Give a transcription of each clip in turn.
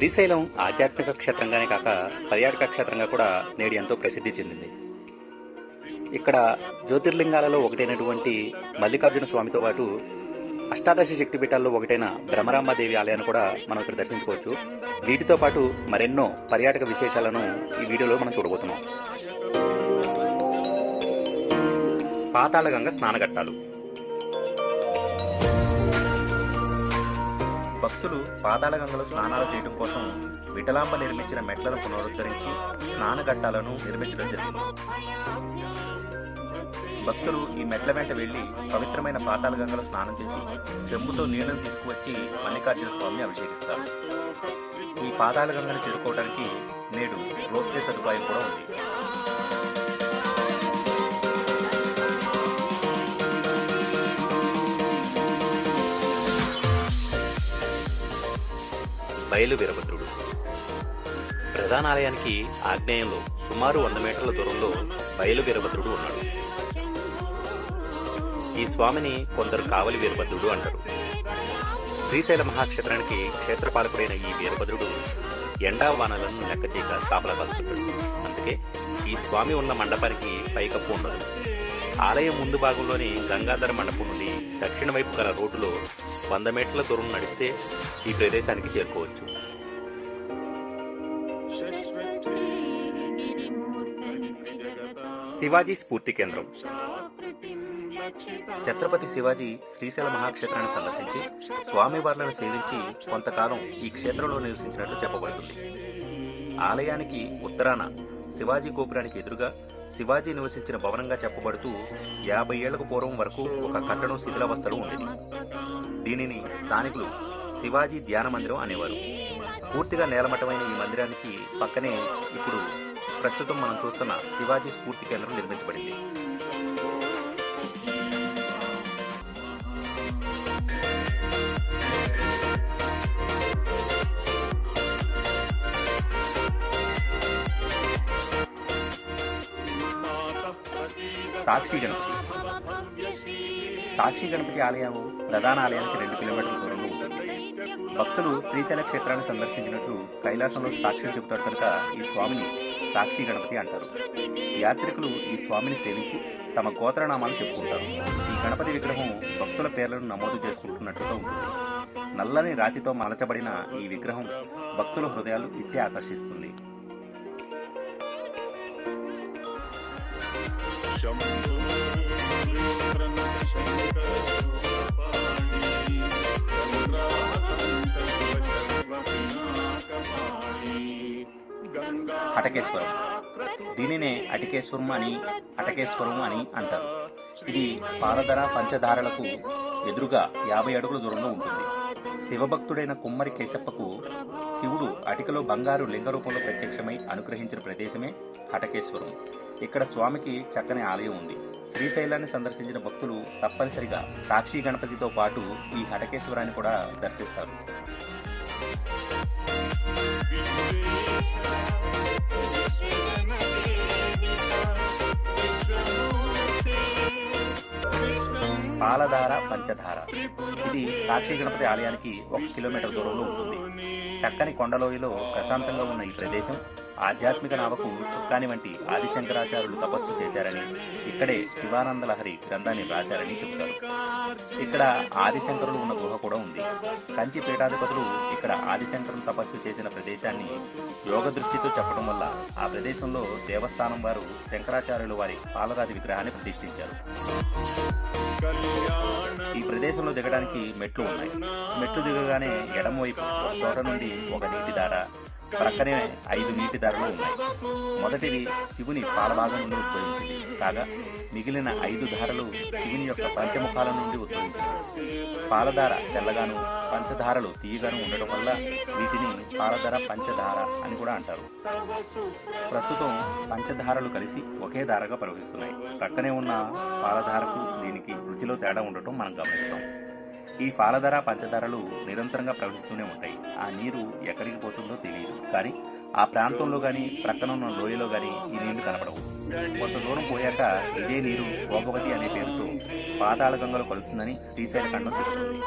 శ్రీశైలం ఆధ్యాత్మిక క్షేత్రంగానే కాక పర్యాటక క్షేత్రంగా కూడా నేడు ఎంతో ప్రసిద్ధి చెందింది. ఇక్కడ జ్యోతిర్లింగాలలో ఒకటైనటువంటి మల్లికార్జున స్వామితో పాటు అష్టాదశ శక్తిపీఠాల్లో ఒకటైన భ్రమరాంబాదేవి ఆలయాన్ని కూడా మనం ఇక్కడ దర్శించుకోవచ్చు. వీటితో పాటు మరెన్నో పర్యాటక విశేషాలను ఈ వీడియోలో మనం చూడబోతున్నాం. పాతాళగంగ స్నానఘట్టాలు. భక్తులు పాతాళగంగలో స్నానాలు చేయడం కోసం విఠలాంబ నిర్మించిన మెట్లను పునరుద్ధరించి స్నానఘట్టాలను నిర్మించడం జరిగింది. భక్తులు ఈ మెట్ల వెంట వెళ్లి పవిత్రమైన పాతాళగంగలో స్నానం చేసి చెంబుతో నీళ్లను తీసుకువచ్చి మల్లికార్జున స్వామిని అభిషేకిస్తారు. ఈ పాతాళగంగను చేరుకోవడానికి నేడు రోప్వే సదుపాయం కూడా ఉంది. బయలు వీరభద్రుడు. ప్రధాన ఆలయానికి ఆగ్నేయంలో సుమారు 100 మీటర్ల దూరంలో బయలు వీరభద్రుడు ఉన్నాడు. ఈ స్వామిని కొందరు కావలి వీరభద్రుడు అంటారు. శ్రీశైల మహాక్షేత్రానికి క్షేత్రపాలకుడైన ఈ వీరభద్రుడు ఎండా వానలను లెక్క చేయక కాపలా కాస్తుంటాడు. అందుకే ఈ స్వామి ఉన్న మండపానికి పైకప్పు ఉండదు. ఆలయం ముందు భాగంలోని గంగాధర మండపం నుండి దక్షిణ వైపు గల రోడ్డులో 100 మీటర్ల దూరం నడిస్తే ఈ ప్రదేశానికి చేరుకోవచ్చు. శివాజీ స్ఫూర్తి కేంద్రం. ఛత్రపతి శివాజీ శ్రీశైల మహాక్షేత్రాన్ని సందర్శించి స్వామివార్లను సేవించి కొంతకాలం ఈ క్షేత్రంలో నివసించినట్లు చెప్పబడుతుంది. ఆలయానికి ఉత్తరాన శివాజీ గోపురానికి ఎదురుగా శివాజీ నివసించిన భవనంగా చెప్పబడుతూ 50 ఏళ్లకు పూర్వం వరకు ఒక కట్టడం శిథిలావస్థలో ఉండేది. దీనిని స్థానికులు శివాజీ ధ్యాన మందిరం అనేవారు. పూర్తిగా నేలమట్టమైన ఈ మందిరానికి పక్కనే ఇప్పుడు ప్రస్తుతం మనం చూస్తున్న శివాజీ స్ఫూర్తి కేంద్రం నిర్మించబడింది. సాక్షి గణపతి. సాక్షి గణపతి ఆలయం ప్రధాన ఆలయానికి 2 కిలోమీటర్ల దూరంలో ఉంటుంది. భక్తులు శ్రీశైల క్షేత్రాన్ని సందర్శించినట్లు కైలాసంలో సాక్షి చెబుతారు కనుక ఈ స్వామిని సాక్షి గణపతి అంటారు. యాత్రికులు ఈ స్వామిని సేవించి తమ గోత్రనామాలు చెప్పుకుంటారు. ఈ గణపతి విగ్రహం భక్తుల పేర్లను నమోదు చేసుకుంటున్నట్లుగా ఉంటుంది. నల్లని రాతితో మలచబడిన ఈ విగ్రహం భక్తుల హృదయాలు ఇట్టే ఆకర్షిస్తుంది. హటకేశ్వరం. దీనినే అటకేశ్వరం అని అంటారు. ఇది పాలధర పంచధారలకు ఎదురుగా 50 అడుగుల దూరంలో ఉంటుంది. శివభక్తుడైన కుమ్మరి కేశప్పకు శివుడు అటికలో బంగారు లింగ రూపంలో ప్రత్యక్షమై అనుగ్రహించిన ప్రదేశమే హటకేశ్వరం. ఇక్కడ స్వామికి చక్కని ఆలయం ఉంది. శ్రీశైలాన్ని సందర్శించిన భక్తులు తప్పనిసరిగా సాక్షి గణపతితో పాటు ఈ హటకేశ్వరాన్ని కూడా దర్శిస్తారు. పాలధార పంచధార. ఇది సాక్షి గణపతి ఆలయానికి 1 కిలోమీటర్ దూరంలో ఉంటుంది. చక్కని కొండలోయలో ప్రశాంతంగా ఉన్న ఈ ప్రదేశం ఆధ్యాత్మిక నావకు చుక్కాని వంటి ఆదిశంకరాచార్యులు తపస్సు చేశారని, ఇక్కడే శివానంద లహరి గ్రంథాన్ని రాశారని చెబుతారు. ఇక్కడ ఆదిశంకరులు ఉన్న గుహ కూడా ఉంది. కంచి పీఠాధిపతులు ఇక్కడ ఆదిశంకరులు తపస్సు చేసిన ప్రదేశాన్ని యోగ దృష్టితో చెప్పడం వల్ల ఆ ప్రదేశంలో దేవస్థానం వారు శంకరాచార్యులు వారి పాలరాతి విగ్రహాన్ని ప్రతిష్ఠించారు. ఈ ప్రదేశంలో దిగడానికి మెట్లు ఉన్నాయి. మెట్లు దిగగానే ఎడమవైపు ఒక చోట నుండి ఒక నీటి దార, ప్రక్కనే 5 నీటి దారులు ఉన్నాయి. మొదటిది శివుని పాలభాగం నుండి ఉద్భవించింది కాగా మిగిలిన 5 ధారలు శివుని యొక్క పంచముఖాల నుండి ఉద్భవించినవి. పాలధార తెల్లగాను పంచధారలు తీయగాను ఉండటం వల్ల వీటిని పాలధార పంచధార అని కూడా అంటారు. ప్రస్తుతం పంచధారలు కలిసి ఒకే ధారగా ప్రవహిస్తున్నాయి. ప్రక్కనే ఉన్న పాలధారకు దీనికి రుచిలో తేడా ఉండటం మనం గమనిస్తాం. ఈ పాలధార పంచధారలు నిరంతరంగా ప్రవహిస్తూనే ఉంటాయి. ఆ నీరు ఎక్కడికి పోతుందో తెలియదు, కానీ ఆ ప్రాంతంలో కానీ ప్రక్కన ఉన్న లోయలో కానీ ఈ నీళ్లు కనపడవు. కొంత దూరం పోయాక ఇదే నీరు గోపవతి అనే పేరుతో పాతాళ గంగలో కలుస్తుందని శ్రీశైల ఖండం చెబుతుంది.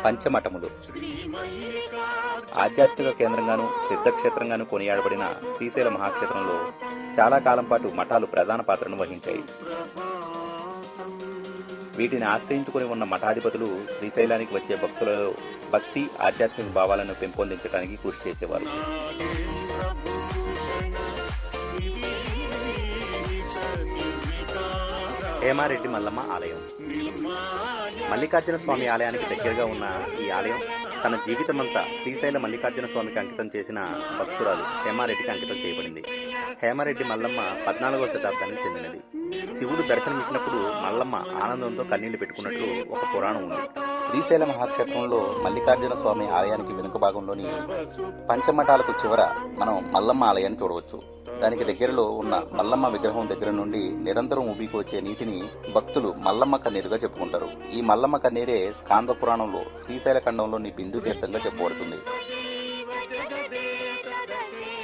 పంచమఠములు ఆధ్యాత్మిక కేంద్రంగాను సిద్ధక్షేత్రంగాను కొనియాడబడిన శ్రీశైల మహాక్షేత్రంలో చాలా కాలం పాటు మఠాలు ప్రధాన పాత్రను వహించాయి. వీటిని ఆశ్రయించుకుని ఉన్న మఠాధిపతులు శ్రీశైలానికి వచ్చే భక్తులలో భక్తి ఆధ్యాత్మిక భావాలను పెంపొందించడానికి కృషి చేసేవారు. హేమారెడ్డి మల్లమ్మ ఆలయం మల్లికార్జున స్వామి ఆలయానికి దగ్గరగా ఉన్న ఈ ఆలయం తన జీవితమంతా శ్రీశైల మల్లికార్జున స్వామికి అంకితం చేసిన భక్తురాలు హేమారెడ్డికి అంకితం చేయబడింది. హేమారెడ్డి మల్లమ్మ 14వ శతాబ్దానికి చెందినది. శివుడు దర్శనమిచ్చినప్పుడు మల్లమ్మ ఆనందంతో కన్నీళ్లు పెట్టుకున్నట్లు ఒక పురాణం ఉంది. శ్రీశైల మహాక్షేత్రంలో మల్లికార్జున స్వామి ఆలయానికి వెనుక భాగంలోని పంచమఠాలకు చివర మనం మల్లమ్మ ఆలయాన్ని చూడవచ్చు. దానికి దగ్గరలో ఉన్న మల్లమ్మ విగ్రహం దగ్గర నుండి నిరంతరం ఉబికి వచ్చే నీటిని భక్తులు మల్లమ్మ కన్నీరుగా చెప్పుకుంటారు. ఈ మల్లమ్మ కన్నీరే స్కాంద పురాణంలో శ్రీశైల ఖండంలోని బిందు తీర్థంగా చెప్పబడుతుంది.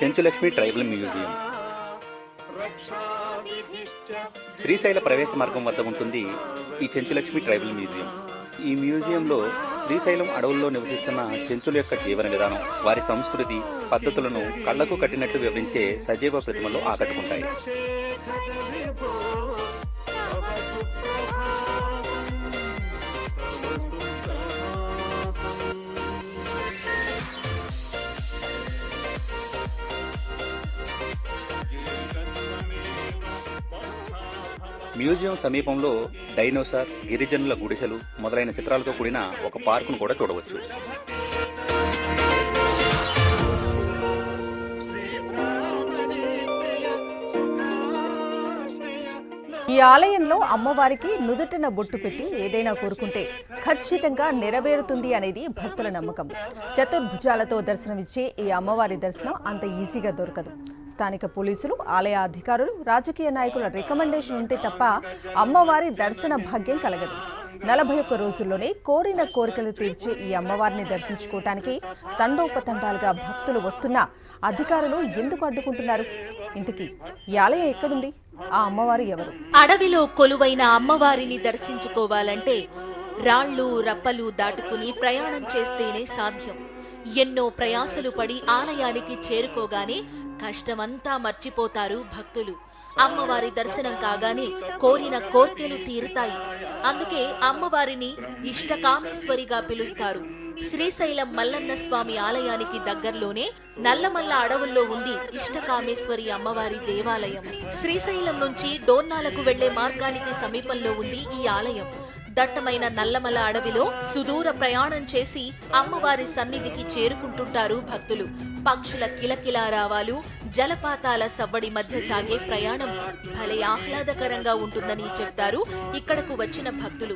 చెంచులక్ష్మి ట్రైబల్ మ్యూజియం శ్రీశైల ప్రవేశ మార్గం వద్ద ఉంటుంది ఈ చెంచులక్ష్మి ట్రైబల్ మ్యూజియం. ఈ మ్యూజియంలో శ్రీశైలం అడవుల్లో నివసిస్తున్న చెంచుల యొక్క జీవన విధానం, వారి సంస్కృతి పద్ధతులను కళ్లకు కట్టినట్లు వివరించే సజీవ ప్రతిమలు ఆకట్టుకుంటాయి. మ్యూజియం సమీపంలో డైనోసార్, గిరిజనుల గుడిసెలు మొదలైన చిత్రాలతో కూడిన ఒక పార్కును కూడా చూడవచ్చు. ఈ ఆలయంలో అమ్మవారికి నుదుటిన బొట్టు పెట్టి ఏదైనా కోరుకుంటే ఖచ్చితంగా నెరవేరుతుంది అనేది భక్తుల నమ్మకం. చతుర్భుజాలతో దర్శనమిచ్చే ఈ అమ్మవారి దర్శనం అంత ఈజీగా దొరకదు. స్థానిక పోలీసులు, ఆలయ అధికారులు, రాజకీయ నాయకుల రికమెండేషన్ ఉంటే తప్ప అమ్మవారి దర్శన భాగ్యం కలగదు. 41 రోజుల్లోనే కోరిన కోరికలు తీర్చే ఈ అమ్మవారిని దర్శించుకోవటానికి తండోపతండాలుగా భక్తులు వస్తున్నా అధికారులు ఎందుకు అడ్డుకుంటున్నారు? ఇంతకీ ఈ ఆలయం ఎక్కడుంది? ఆ అమ్మవారు ఎవరు? అడవిలో కొలువైన అమ్మవారిని దర్శించుకోవాలంటే రాళ్లు రప్పలు దాటుకుని ప్రయాణం చేస్తేనే సాధ్యం. ఎన్నో ప్రయాసలు పడి ఆలయానికి చేరుకోగానే కష్టమంతా మర్చిపోతారు భక్తులు. అమ్మవారి దర్శనం కాగానే కోరిన కోర్కెలు తీరుతాయి. అందుకే అమ్మవారిని ఇష్టకామేశ్వరిగా పిలుస్తారు. శ్రీశైలం మల్లన్న స్వామి ఆలయానికి దగ్గరలోనే నల్లమల్ల అడవుల్లో ఉంది ఇష్టకామేశ్వరి అమ్మవారి దేవాలయం. శ్రీశైలం నుంచి డోర్నాలకు వెళ్లే మార్గానికి సమీపంలో ఉంది ఈ ఆలయం. దట్టమైన నల్లమల అడవిలో సుదూర ప్రయాణం చేసి అమ్మవారి సన్నిధికి చేరుకుంటుంటారు భక్తులు. పక్షుల కిలకిలారావాలు, జలపాతాల సవ్వడి మధ్య సాగే ప్రయాణం భలే ఆహ్లాదకరంగా ఉంటుందని చెప్తారు ఇక్కడకు వచ్చిన భక్తులు.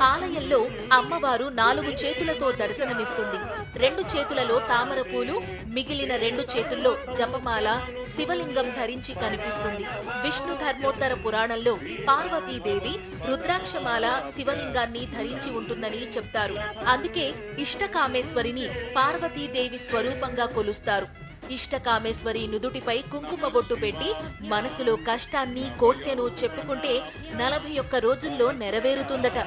ఆలయంలో అమ్మవారు 4 చేతులతో దర్శనమిస్తుంది. 2 చేతులలో తామర పూలు, మిగిలిన 2 చేతుల్లో జపమాల, శివలింగం ధరించి కనిపిస్తుంది. విష్ణు ధర్మోత్తర పురాణంలో పార్వతీదేవి రుద్రాక్షమాల, శివలింగాన్ని ధరించి ఉంటుందని చెప్తారు. అందుకే ఇష్టకామేశ్వరిని పార్వతీదేవి స్వరూపంగా కొలుస్తారు. ఇష్టకామేశ్వరి నుదుటిపై కుంకుమ బొట్టు పెట్టి మనసులో కష్టాన్ని కోర్కెను చెప్పుకుంటే 41 రోజుల్లో నెరవేరుతుందట.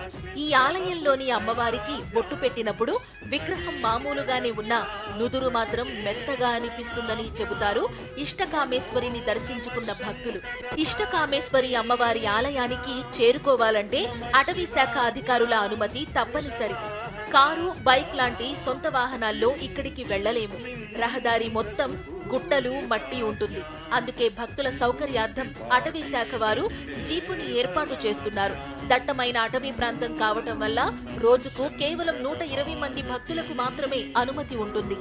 ఈ ఆలయంలోని అమ్మవారికి బొట్టు పెట్టినప్పుడు విగ్రహం మామూలుగానే ఉన్నా నుదురు మాత్రం మెత్తగా అనిపిస్తుందని చెబుతారు ఇష్టకామేశ్వరిని దర్శించుకున్న భక్తులు. ఇష్టకామేశ్వరి అమ్మవారి ఆలయానికి చేరుకోవాలంటే అటవీ శాఖ అధికారుల అనుమతి తప్పనిసరి. కారు, బైక్ లాంటి సొంత వాహనాల్లో ఇక్కడికి వెళ్లలేము. రహదారి మొత్తం గుట్టలు, మట్టి ఉంటుంది. అందుకే భక్తుల సౌకర్యార్థం అటవీ శాఖ వారు జీపుని ఏర్పాటు చేస్తున్నారు. దట్టమైన అటవీ ప్రాంతం కావటం వల్ల రోజుకు కేవలం 120 మంది భక్తులకు మాత్రమే అనుమతి ఉంటుంది.